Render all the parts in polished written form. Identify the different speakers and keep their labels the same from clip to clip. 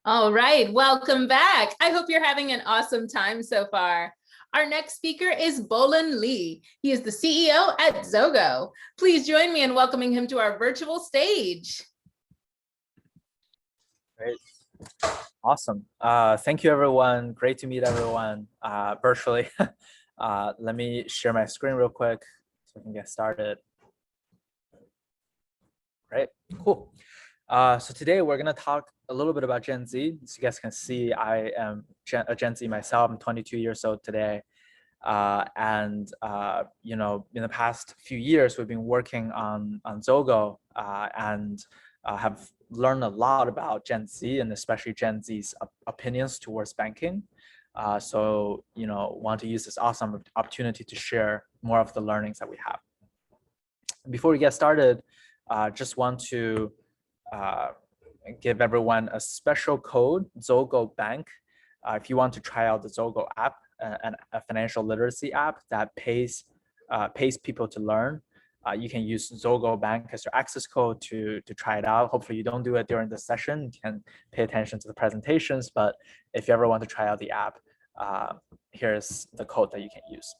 Speaker 1: All right, welcome back. I hope you're having an awesome time so far. Our next speaker is Bolun Li. He is the CEO at Zogo. Please join me in welcoming him to our virtual stage.
Speaker 2: Great. Awesome. Thank you, everyone. Great to meet everyone virtually. Let me share my screen real quick so we can get started. Great, cool. So today we're going to talk a little bit about Gen Z. As you guys can see, I am a Gen Z myself. I'm 22 years old today. You know, in the past few years, we've been working on Zogo and have learned a lot about Gen Z and especially Gen Z's opinions towards banking. So, you know, want to use this awesome opportunity to share more of the learnings that we have. Before we get started, just want to give everyone a special code, Zogo Bank. If you want to try out the Zogo app, a financial literacy app that pays people to learn, you can use Zogo Bank as your access code to try it out. Hopefully you don't do it during the session. You can pay attention to the presentations, but if you ever want to try out the app, here's the code that you can use.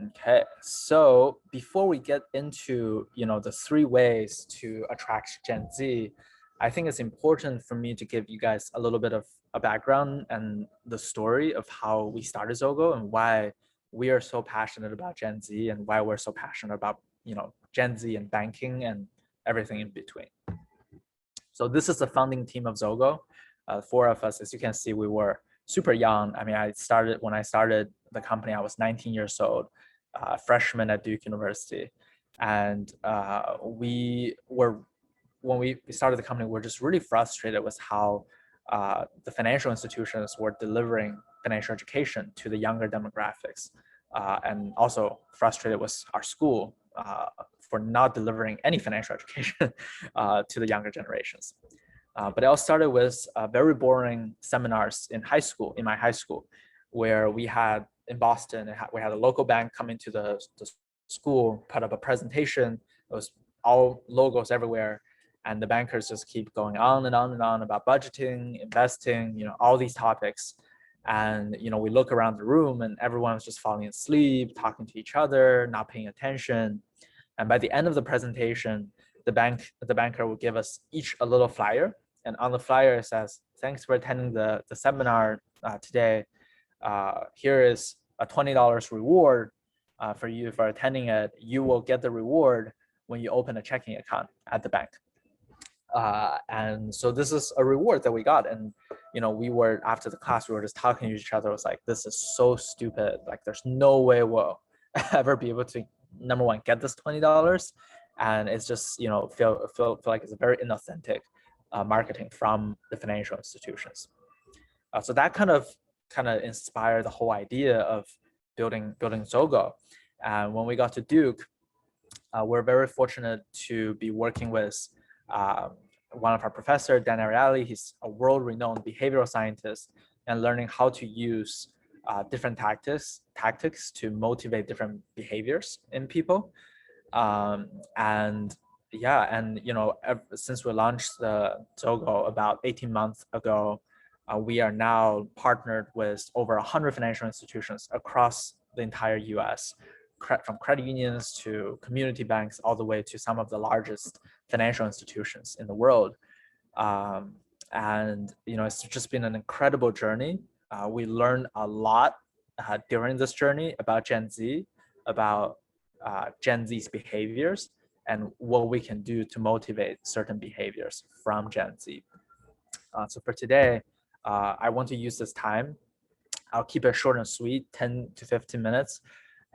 Speaker 2: Okay, so before we get into, you know, the 3 ways to attract Gen Z, I think it's important for me to give you guys a little bit of a background and the story of how we started Zogo and why we are so passionate about Gen Z and why we're so passionate about, you know, Gen Z and banking and everything in between. So this is the founding team of Zogo. 4 of us, as you can see, we were super young. I mean, when I started the company, I was 19 years old, freshman at Duke University. And when we started the company, we're just really frustrated with how the financial institutions were delivering financial education to the younger demographics. And also frustrated with our school for not delivering any financial education to the younger generations. But it all started with very boring seminars in my high school, where we had in Boston, we had a local bank come into the school, put up a presentation. It was all logos everywhere. And the bankers just keep going on and on and on about budgeting, investing, you know, all these topics. And, you know, we look around the room and everyone was just falling asleep, talking to each other, not paying attention. And by the end of the presentation, the banker will give us each a little flyer. And on the flyer, it says, thanks for attending the seminar today. Here is a $20 reward for you for attending it. You will get the reward when you open a checking account at the bank. And so this is a reward that we got. And, you know, after the class, we were just talking to each other. It was like, this is so stupid. Like, there's no way we'll ever be able to, number one, get this $20. And it's just, you know, feel like it's a very inauthentic marketing from the financial institutions. So that kind of inspired the whole idea of building Zogo. And when we got to Duke, we're very fortunate to be working with one of our professors, Dan Ariely. He's a world-renowned behavioral scientist, and learning how to use different tactics to motivate different behaviors in people. And you know, since we launched the Zogo about 18 months ago, we are now partnered with over 100 financial institutions across the entire US, from credit unions to community banks, all the way to some of the largest financial institutions in the world. And, you know, it's just been an incredible journey. We learned a lot during this journey about Gen Z, about Gen Z's behaviors, and what we can do to motivate certain behaviors from Gen Z. So for today, I want to use this time. I'll keep it short and sweet, 10 to 15 minutes.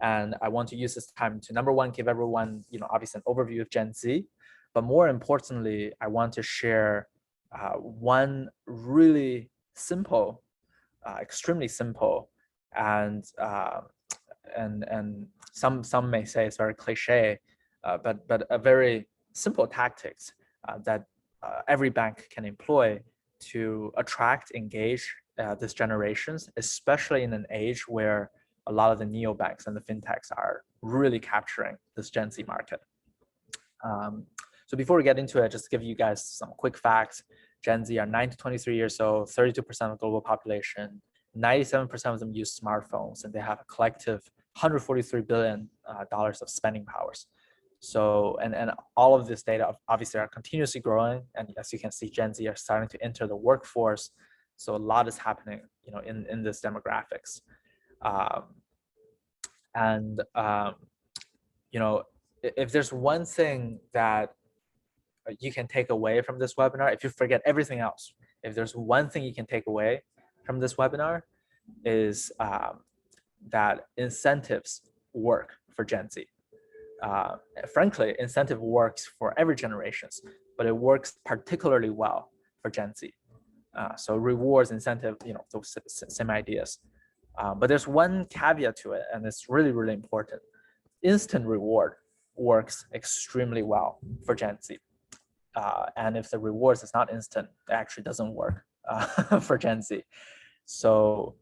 Speaker 2: And I want to use this time to, number one, give everyone, you know, obviously an overview of Gen Z. But more importantly, I want to share one really simple, extremely simple, and some may say it's very cliche, but a very simple tactics that every bank can employ to attract, engage these generations, especially in an age where a lot of the neobanks and the fintechs are really capturing this Gen Z market. So before we get into it, just to give you guys some quick facts. Gen Z are 9 to 23 years old, 32% of the global population, 97% of them use smartphones, and they have a collective $143 billion of spending powers. So, and all of this data obviously are continuously growing. And as you can see, Gen Z are starting to enter the workforce. So a lot is happening, in this demographics. If there's one thing that you can take away from this webinar, if you forget everything else, if there's one thing you can take away from this webinar, is that incentives work for Gen Z. Frankly, incentive works for every generations, but it works particularly well for Gen Z. So rewards, incentive, those same ideas. But there's one caveat to it, and it's really, really important. Instant reward works extremely well for Gen Z. And if the rewards is not instant, it actually doesn't work for Gen Z. So,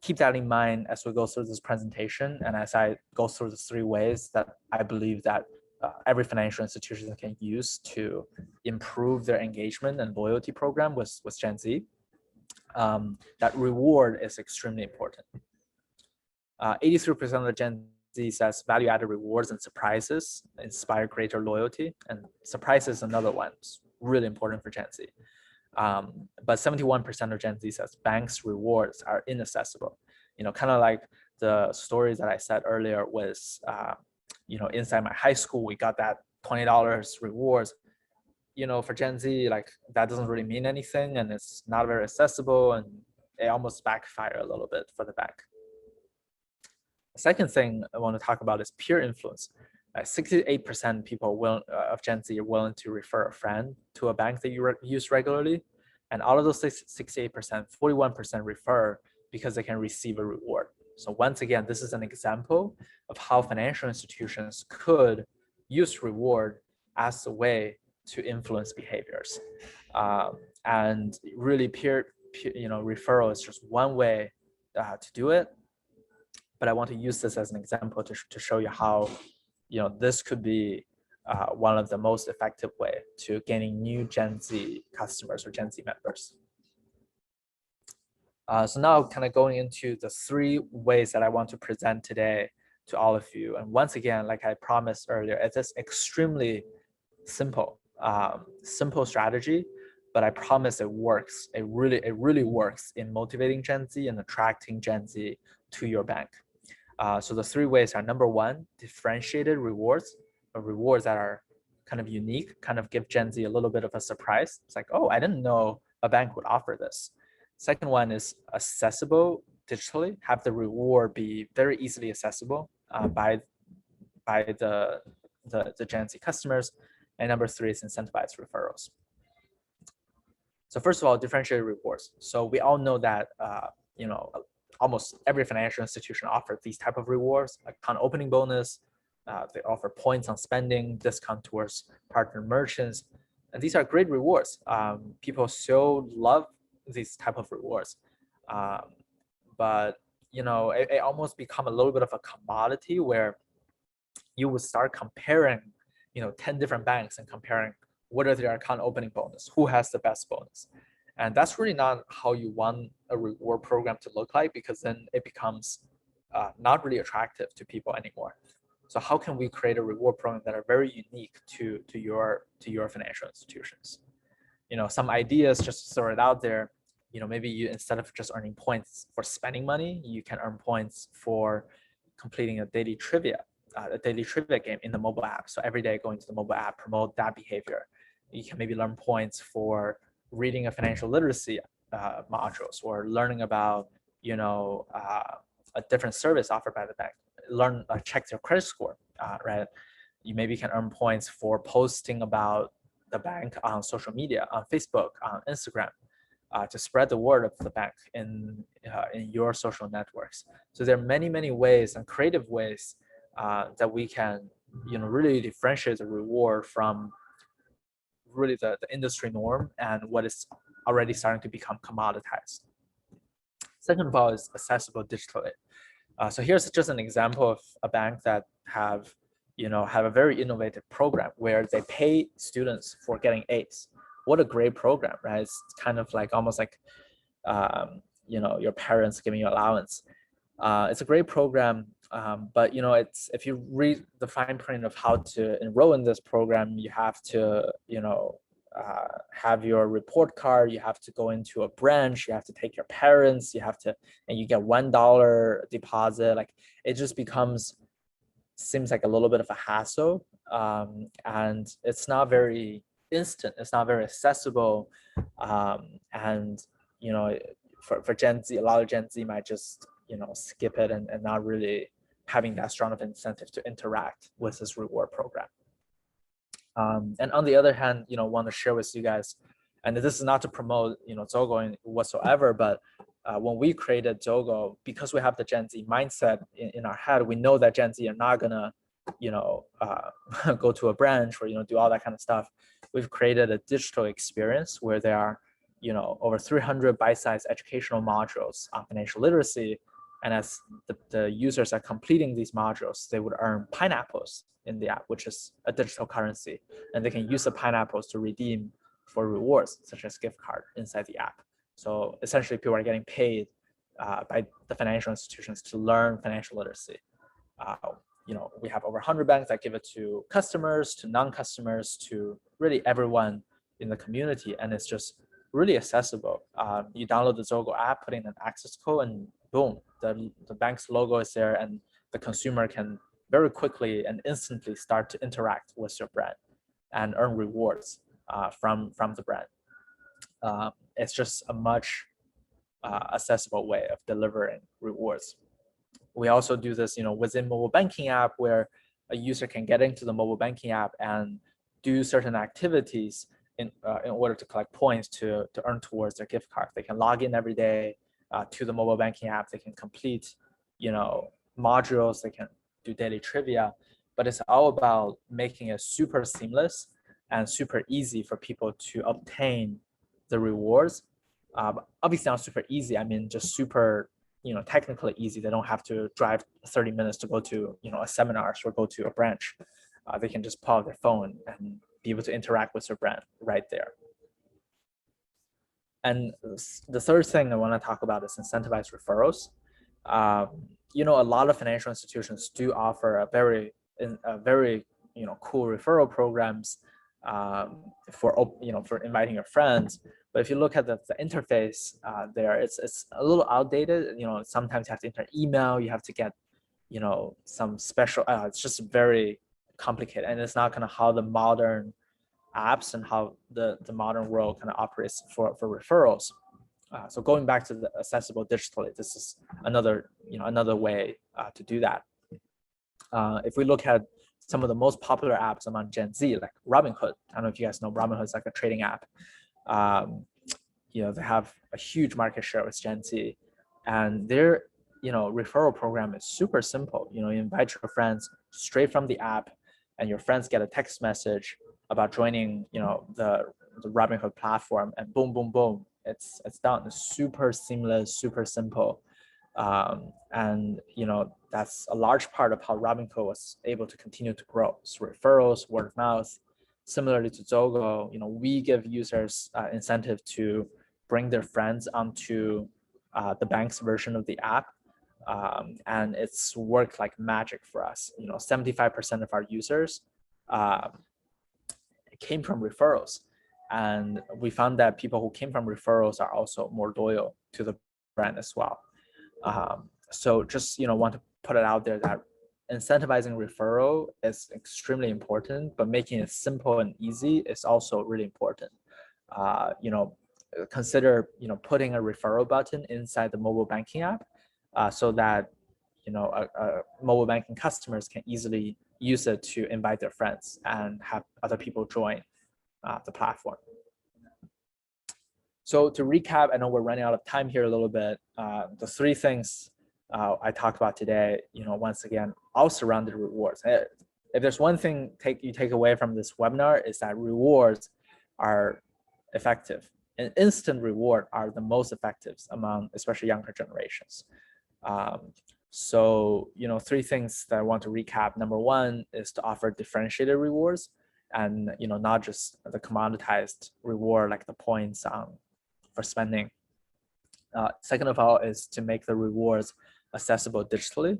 Speaker 2: keep that in mind as we go through this presentation, and as I go through the 3 ways that I believe that every financial institution can use to improve their engagement and loyalty program with Gen Z. That reward is extremely important. 83% of the Gen Z says value-added rewards and surprises inspire greater loyalty, and surprises is another one. It's really important for Gen Z. But 71% of Gen Z says banks' rewards are inaccessible. Kind of like the stories that I said earlier was, inside my high school, we got that $20 rewards. For Gen Z, like that doesn't really mean anything, and it's not very accessible, and it almost backfire a little bit for the bank. The second thing I want to talk about is peer influence. 68% people of Gen Z are willing to refer a friend to a bank that you use regularly. And out of those 68%, 41% refer because they can receive a reward. So once again, this is an example of how financial institutions could use reward as a way to influence behaviors. And really peer referral is just one way to do it. But I want to use this as an example to show you how this could be one of the most effective way to gaining new Gen Z customers or Gen Z members. So now kind of going into the 3 ways that I want to present today to all of you. And once again, like I promised earlier, it's just extremely simple strategy, but I promise it works. It really works in motivating Gen Z and attracting Gen Z to your bank. So the 3 ways are: number 1, differentiated rewards, or rewards that are kind of unique, kind of give Gen Z a little bit of a surprise. It's like, oh, I didn't know a bank would offer this. Second one is accessible digitally, have the reward be very easily accessible by the Gen Z customers. And number 3 is incentivized referrals. So first of all, differentiated rewards. So we all know that almost every financial institution offers these type of rewards, like account opening bonus. They offer points on spending, discount towards partner merchants, and these are great rewards. People so love these type of rewards, but it almost become a little bit of a commodity where you would start comparing 10 different banks and comparing what are their account opening bonus, who has the best bonus. And that's really not how you want a reward program to look like, because then it becomes not really attractive to people anymore. So how can we create a reward program that are very unique to your financial institutions? Some ideas, just to throw it out there. Maybe you, instead of just earning points for spending money, you can earn points for completing a daily trivia game in the mobile app. So every day going to the mobile app, promote that behavior. You can maybe learn points for reading a financial literacy modules, or learning about a different service offered by the bank. Check their credit score, right? You maybe can earn points for posting about the bank on social media, on Facebook, on Instagram, to spread the word of the bank in your social networks. So there are many ways and creative ways that we can really differentiate the reward from really the industry norm and what is already starting to become commoditized. Second of all is accessible digitally. So here's just an example of a bank that have a very innovative program where they pay students for getting A's. what a great program, right? It's kind of like almost like, your parents giving you allowance. It's a great program, but it's, if you read the fine print of how to enroll in this program, you have to have your report card, you have to go into a branch, you have to take your parents, and you get $1 deposit. Like, it just seems like a little bit of a hassle, and it's not very instant, it's not very accessible, and for Gen Z, a lot of Gen Z might just skip it and not really having that strong of incentive to interact with this reward program. And on the other hand, want to share with you guys, and this is not to promote Zogo whatsoever, but when we created Zogo, because we have the Gen Z mindset in our head, we know that Gen Z are not gonna go to a branch or do all that kind of stuff. We've created a digital experience where there are over 300 bite-sized educational modules on financial literacy, and as the users are completing these modules, they would earn pineapples in the app, which is a digital currency, and they can use the pineapples to redeem for rewards such as gift card inside the app. So essentially, people are getting paid by the financial institutions to learn financial literacy. We have over 100 banks that give it to customers, to non-customers, to really everyone in the community, and it's just really accessible. You download the Zogo app, put in an access code, and boom, the bank's logo is there, and the consumer can very quickly and instantly start to interact with your brand and earn rewards from the brand. It's just a much accessible way of delivering rewards. We also do this, within mobile banking app, where a user can get into the mobile banking app and do certain activities in order to collect points to earn towards their gift card. They can log in every day to the mobile banking app. They can complete, modules. They can do daily trivia, but it's all about making it super seamless and super easy for people to obtain the rewards. Obviously not super easy. I mean, just super, technically easy. They don't have to drive 30 minutes to go to, a seminar or go to a branch. They can just pull out their phone and be able to interact with their brand right there. And the third thing I want to talk about is incentivized referrals. A lot of financial institutions do offer a very cool referral programs for inviting your friends. But if you look at the interface there, it's a little outdated. Sometimes you have to enter email, you have to get some special. It's just very complicated, and it's not kind of how the modern apps and how the modern world kind of operates for referrals. So going back to the accessible digitally, this is another way to do that. If we look at some of the most popular apps among Gen Z, like Robinhood. I don't know if you guys know Robinhood is like a trading app. They have a huge market share with Gen Z, and their referral program is super simple. You invite your friends straight from the app, and your friends get a text message about joining the Robinhood platform, and boom, boom, boom, it's done. It's super seamless, super simple. And that's a large part of how Robinhood was able to continue to grow. So referrals, word of mouth. Similarly to Zogo, we give users incentive to bring their friends onto the bank's version of the app, and it's worked like magic for us. 75% of our users came from referrals, and we found that people who came from referrals are also more loyal to the brand as well. So just want to put it out there that incentivizing referral is extremely important, but making it simple and easy is also really important. Consider putting a referral button inside the mobile banking app, so that mobile banking customers can easily use it to invite their friends and have other people join the platform. So to recap, I know we're running out of time here a little bit. The three things I talked about today, once again, all surrounded rewards. If there's one thing you take away from this webinar, is that rewards are effective. And instant reward are the most effective among especially younger generations. So, three things that I want to recap. Number one is to offer differentiated rewards. and not just the commoditized reward like the points for spending. Second of all is to make the rewards accessible digitally.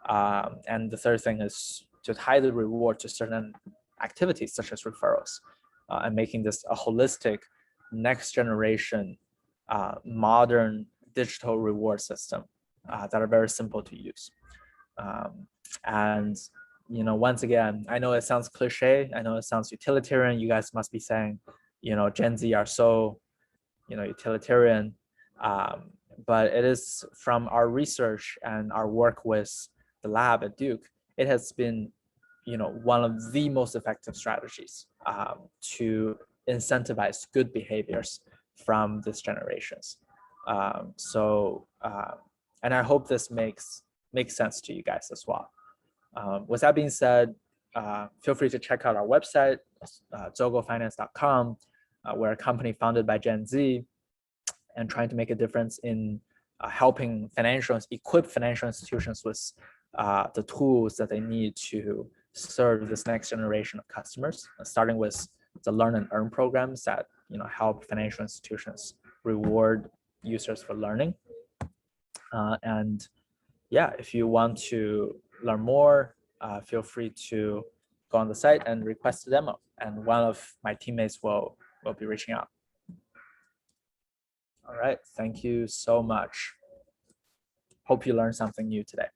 Speaker 2: And the third thing is to tie the reward to certain activities such as referrals, and making this a holistic next generation modern digital reward system that are very simple to use. And once again, I know it sounds cliche, I know it sounds utilitarian. You guys must be saying, Gen Z are so utilitarian, but it is from our research and our work with the lab at Duke, it has been one of the most effective strategies to incentivize good behaviors from this generations. And I hope this makes sense to you guys as well. With that being said, feel free to check out our website, zogofinance.com. We're a company founded by Gen Z and trying to make a difference in helping equip financial institutions with the tools that they need to serve this next generation of customers, starting with the learn and earn programs that help financial institutions reward users for learning. And yeah, if you want to learn more, feel free to go on the site and request a demo, and one of my teammates will be reaching out. All right, thank you so much. Hope you learned something new today.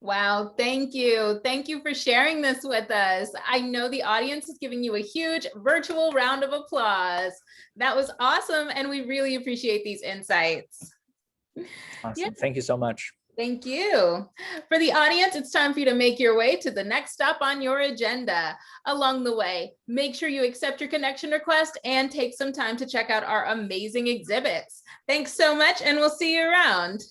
Speaker 1: Wow, thank you. Thank you for sharing this with us. I know the audience is giving you a huge virtual round of applause. That was awesome, and we really appreciate these insights.
Speaker 2: Awesome. Yeah. Thank you so much.
Speaker 1: Thank you. For the audience, it's time for you to make your way to the next stop on your agenda. Along the way, make sure you accept your connection request and take some time to check out our amazing exhibits. Thanks so much, and we'll see you around.